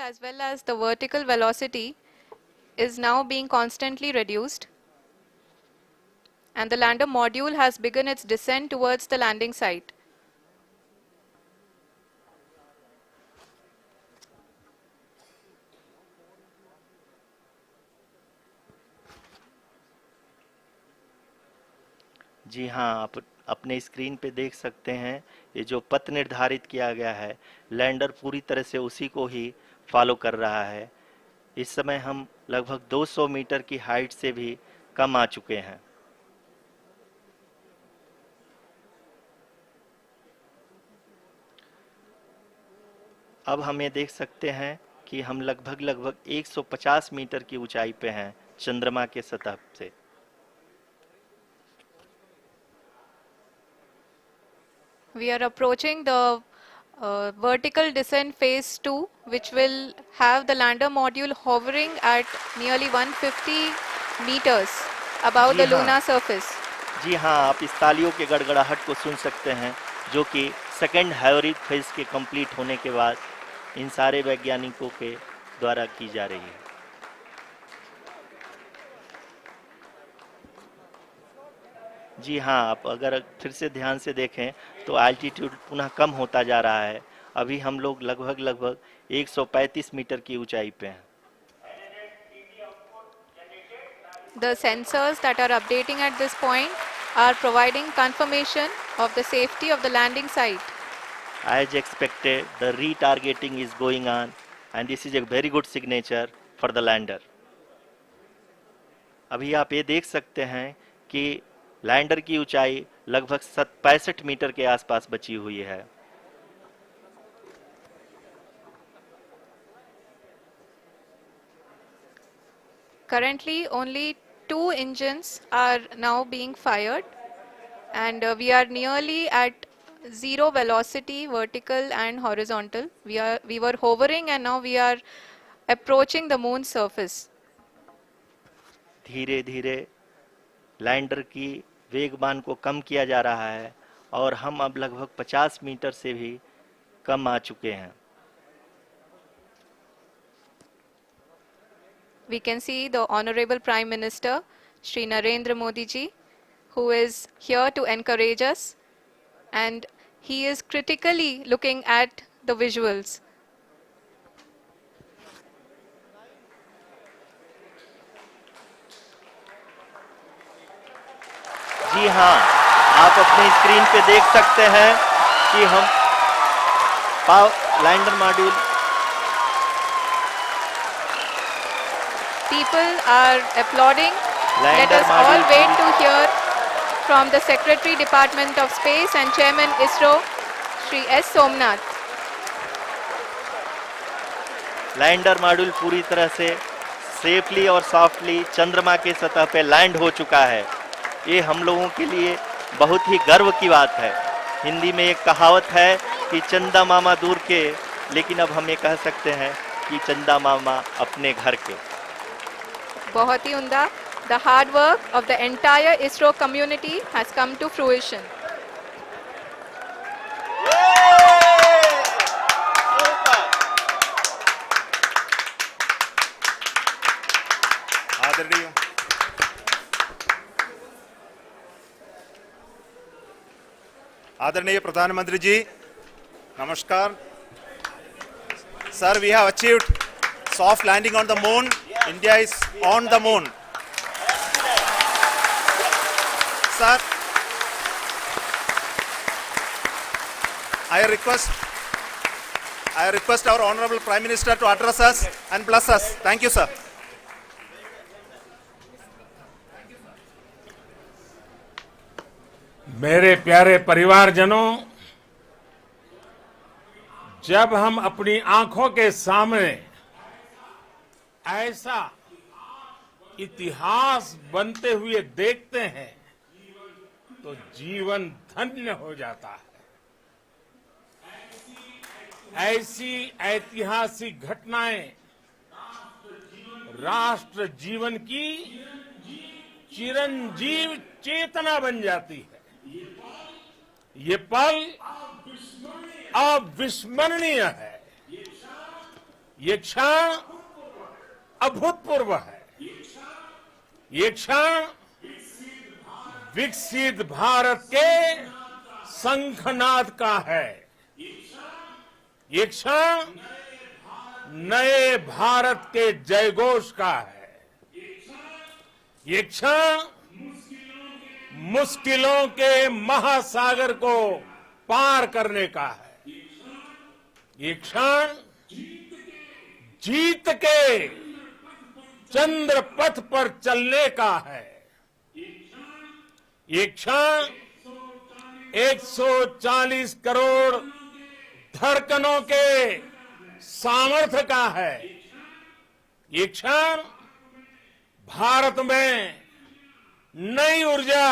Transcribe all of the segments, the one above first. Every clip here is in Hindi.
as well as the vertical velocity is now being constantly reduced, and the lander module has begun its descent towards the landing site. जी हाँ, आप अपने स्क्रीन पे देख सकते हैं ये जो पथ निर्धारित किया गया है, लैंडर पूरी तरह से उसी को ही फॉलो कर रहा है। इस समय हम लगभग 200 मीटर की हाइट से भी कम आ चुके हैं। अब हम ये देख सकते हैं कि हम लगभग 150 मीटर की ऊंचाई पे हैं चंद्रमा के सतह से। We are approaching the vertical descent phase 2, which will have the lander module hovering at nearly 150 meters above ji the हाँ, lunar surface. जी हाँ, आप इस तालियों के गड़गड़ाहट को सुन सकते हैं जो कि सेकेंड हाइब्रिड फेज के कंप्लीट होने के बाद इन सारे वैज्ञानिकों के द्वारा की जा रही है। जी हाँ, आप अगर फिर से ध्यान से देखें तो एल्टीट्यूड पुनः कम होता जा रहा है। अभी हम लोग लगभग 135 मीटर की ऊंचाई पे हैं। The sensors that are updating at this point are providing confirmation of the safety of the landing site. As expected, the retargeting is going on and this is a very good signature for the lander. अभी आप ये देख सकते हैं कि लैंडर की ऊंचाई लगभग 65 मीटर के आसपास बची हुई है। Currently, only 2 engines are now being fired, and we are nearly at zero velocity, vertical and horizontal. We were hovering, and now we are approaching the moon's surface. धीरे धीरे लैंडर की वेगमान को कम किया जा रहा है और हम अब लगभग 50 मीटर से भी कम आ चुके हैं। We can see the Honorable Prime Minister, Shri Narendra Modi ji, who is here to encourage us, and he is critically looking at the visuals. जी हाँ, आप अपने स्क्रीन पे देख सकते हैं कि हम lander module People are applauding. Let lander us all module wait to hear from the Secretary Department of Space and Chairman ISRO, Shri S. Somnath. Lander module पूरी तरह से सेफली और सॉफ्टली चंद्रमा के सतह पे लैंड हो चुका है। ये हम लोगों के लिए बहुत ही गर्व की बात है। हिंदी में एक कहावत है कि चंदा मामा दूर के, लेकिन अब हम ये कह सकते हैं कि चंदा मामा अपने घर के। बहुत ही उम्दा. The hard work of the entire ISRO community has come to fruition. आदरणीय प्रधानमंत्री जी, नमस्कार। Sir, we have achieved soft landing on the moon. India is on the moon. Sir, I request our Honorable Prime Minister to address us and bless us. Thank you, sir. मेरे प्यारे परिवारजनों, जब हम अपनी आंखों के सामने ऐसा इतिहास बनते हुए देखते हैं तो जीवन धन्य हो जाता है। ऐसी ऐतिहासिक घटनाएं राष्ट्र जीवन की चिरंजीव चेतना बन जाती है। ये पल अविस्मरणीय है। ये क्षण अभूतपूर्व है। ये क्षण विकसित भारत के शंखनाद का है। ये क्षण नए भारत के जयघोष का है। ये क्षण मुश्किलों के महासागर को पार करने का है। ये क्षण जीत के चंद्र पथ पर चलने का है। ये क्षण 140 करोड़ धड़कनों के सामर्थ्य का है। ये क्षण भारत में नई ऊर्जा,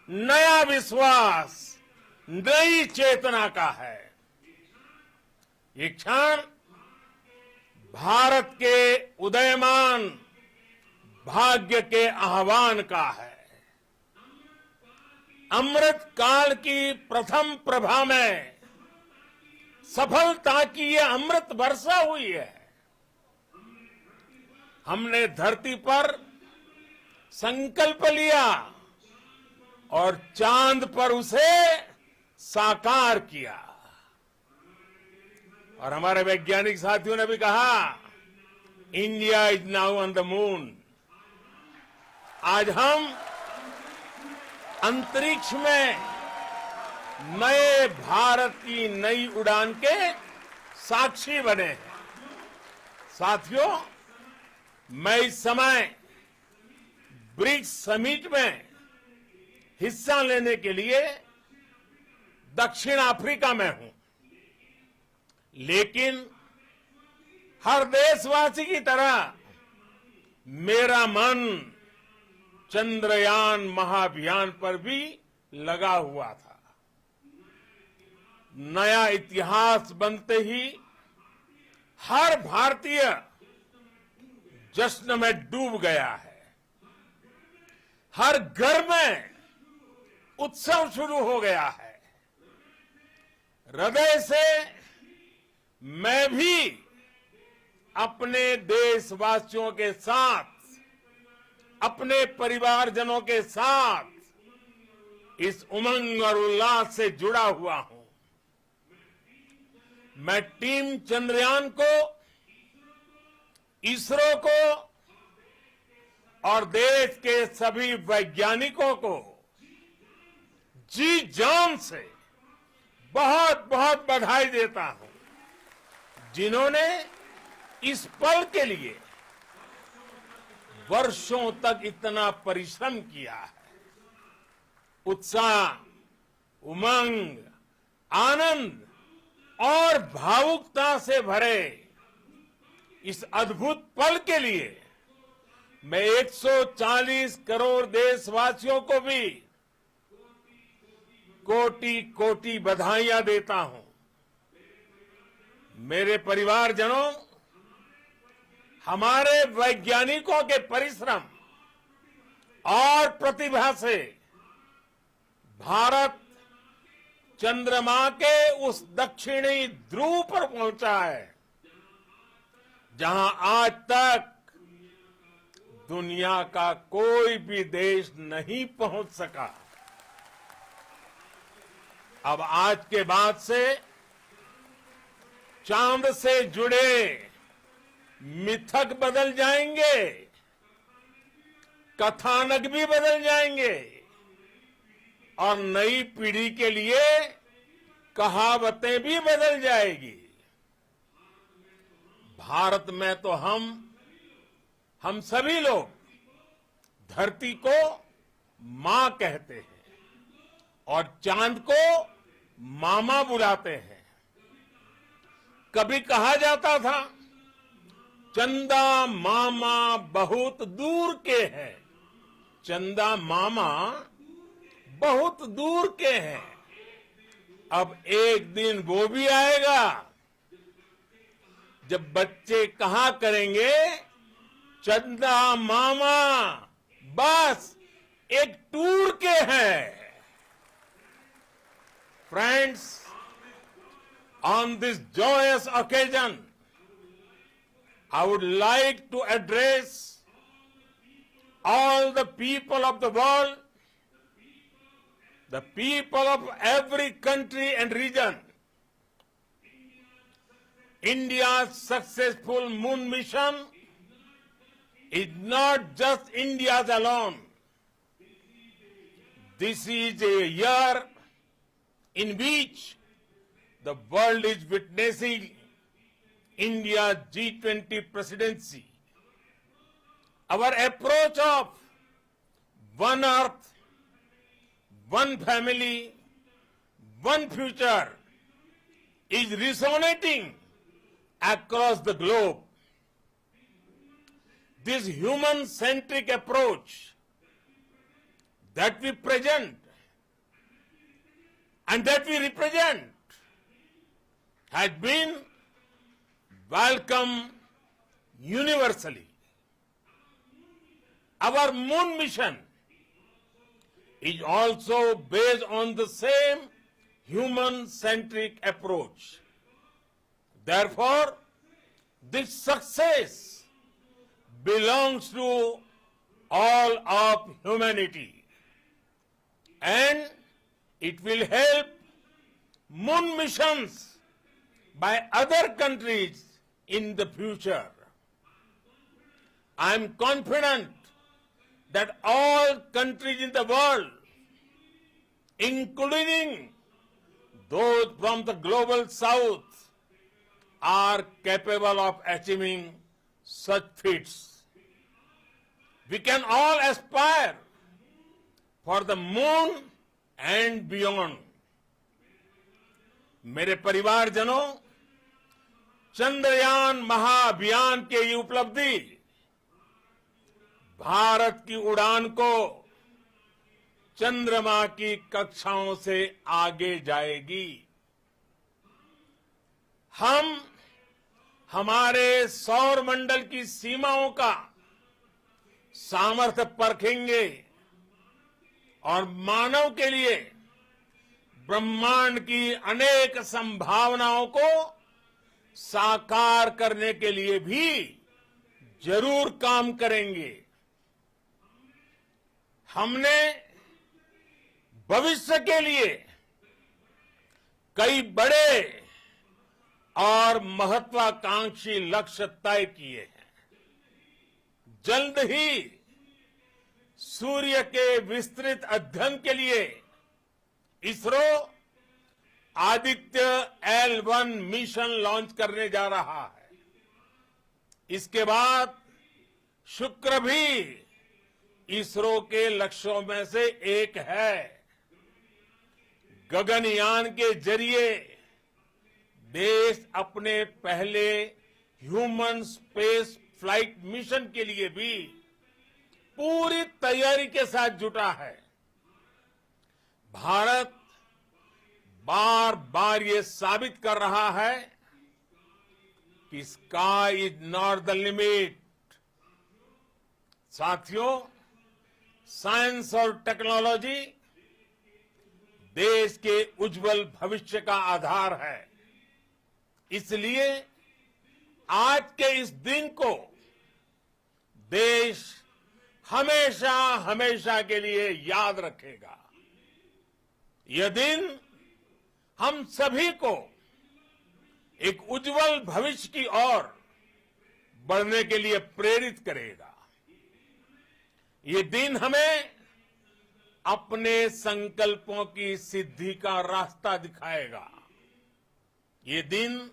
नया विश्वास, नई चेतना का है। ये क्षण भारत के उदयमान भाग्य के आह्वान का है। अमृत काल की प्रथम प्रभा में सफलता की ये अमृत वर्षा हुई है। हमने धरती पर संकल्प लिया और चांद पर उसे साकार किया। और हमारे वैज्ञानिक साथियों ने भी कहा, India is now on the moon. आज हम अंतरिक्ष में नए भारत की नई उड़ान के साक्षी बने हैं। साथियों, मैं इस समय ब्रिक्स समिट में हिस्सा लेने के लिए दक्षिण अफ्रीका में हूं, लेकिन हर देशवासी की तरह मेरा मन चंद्रयान महाअभियान पर भी लगा हुआ था। नया इतिहास बनते ही हर भारतीय जश्न में डूब गया है। हर घर में उत्सव शुरू हो गया है। हृदय से मैं भी अपने देशवासियों के साथ, अपने परिवारजनों के साथ इस उमंग और उल्लास से जुड़ा हुआ हूं। मैं टीम चंद्रयान को, इसरो को और देश के सभी वैज्ञानिकों को जी जान से बहुत बहुत बधाई देता हूं, जिन्होंने इस पल के लिए वर्षों तक इतना परिश्रम किया है। उत्साह, उमंग, आनंद और भावुकता से भरे इस अद्भुत पल के लिए मैं 140 करोड़ देशवासियों को भी कोटि कोटि बधाइयां देता हूं। मेरे परिवारजनों, हमारे वैज्ञानिकों के परिश्रम और प्रतिभा से भारत चंद्रमा के उस दक्षिणी ध्रुव पर पहुंचा है, जहां आज तक दुनिया का कोई भी देश नहीं पहुंच सका। अब आज के बाद से चांद से जुड़े मिथक बदल जाएंगे, कथानक भी बदल जाएंगे और नई पीढ़ी के लिए कहावतें भी बदल जाएगी। भारत में तो हम सभी लोग धरती को मां कहते हैं और चांद को मामा बुलाते हैं। कभी कहा जाता था, चंदा मामा बहुत दूर के हैं। चंदा मामा बहुत दूर के हैं। अब एक दिन वो भी आएगा जब बच्चे कहा करेंगे, चंदा मामा बस एक टूर के हैं। Friends, on this joyous occasion, I would like to address all the people of the world, the people of every country and region. India's successful moon mission is not just India's alone. This is a year in which the world is witnessing India's G20 presidency. Our approach of one earth, one family, one future is resonating across the globe. This human-centric approach that we present and that we represent has been welcomed universally. Our moon mission is also based on the same human-centric approach. Therefore, this success belongs to all of humanity, and it will help moon missions by other countries in the future. I am confident that all countries in the world, including those from the global south, are capable of achieving such feats. We can all aspire for the moon and beyond. मेरे परिवारजनों, चंद्रयान महाअभियान के ये उपलब्धि भारत की उड़ान को चंद्रमा की कक्षाओं से आगे जाएगी। हम हमारे सौर मंडल की सीमाओं का सामर्थ्य परखेंगे और मानव के लिए ब्रह्मांड की अनेक संभावनाओं को साकार करने के लिए भी जरूर काम करेंगे। हमने भविष्य के लिए कई बड़े और महत्वाकांक्षी लक्ष्य तय किए हैं। जल्द ही सूर्य के विस्तृत अध्ययन के लिए ISRO Aditya L1 mission launch करने जा रहा है। इसके बाद शुक्र भी इसरो के लक्ष्यों में से एक है। गगनयान के जरिए देश अपने पहले ह्यूमन स्पेस फ्लाइट मिशन के लिए भी पूरी तैयारी के साथ जुटा है। भारत बार बार ये साबित कर रहा है कि sky is not the limit. साथियों, साइंस और टेक्नोलॉजी देश के उज्जवल भविष्य का आधार है। इसलिए आज के इस दिन को देश हमेशा हमेशा के लिए याद रखेगा। यह दिन हम सभी को एक उज्जवल भविष्य की ओर बढ़ने के लिए प्रेरित करेगा। ये दिन हमें अपने संकल्पों की सिद्धि का रास्ता दिखाएगा। ये दिन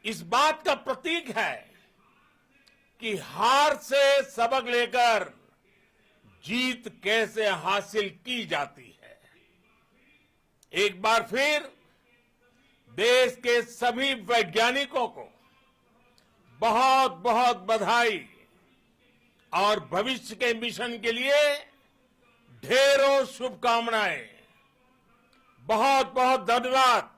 इस बात का प्रतीक है कि हार से सबक लेकर जीत कैसे हासिल की जाती है। एक बार फिर देश के सभी वैज्ञानिकों को बहुत बहुत बधाई और भविष्य के मिशन के लिए ढेरों शुभकामनाएं। बहुत बहुत धन्यवाद।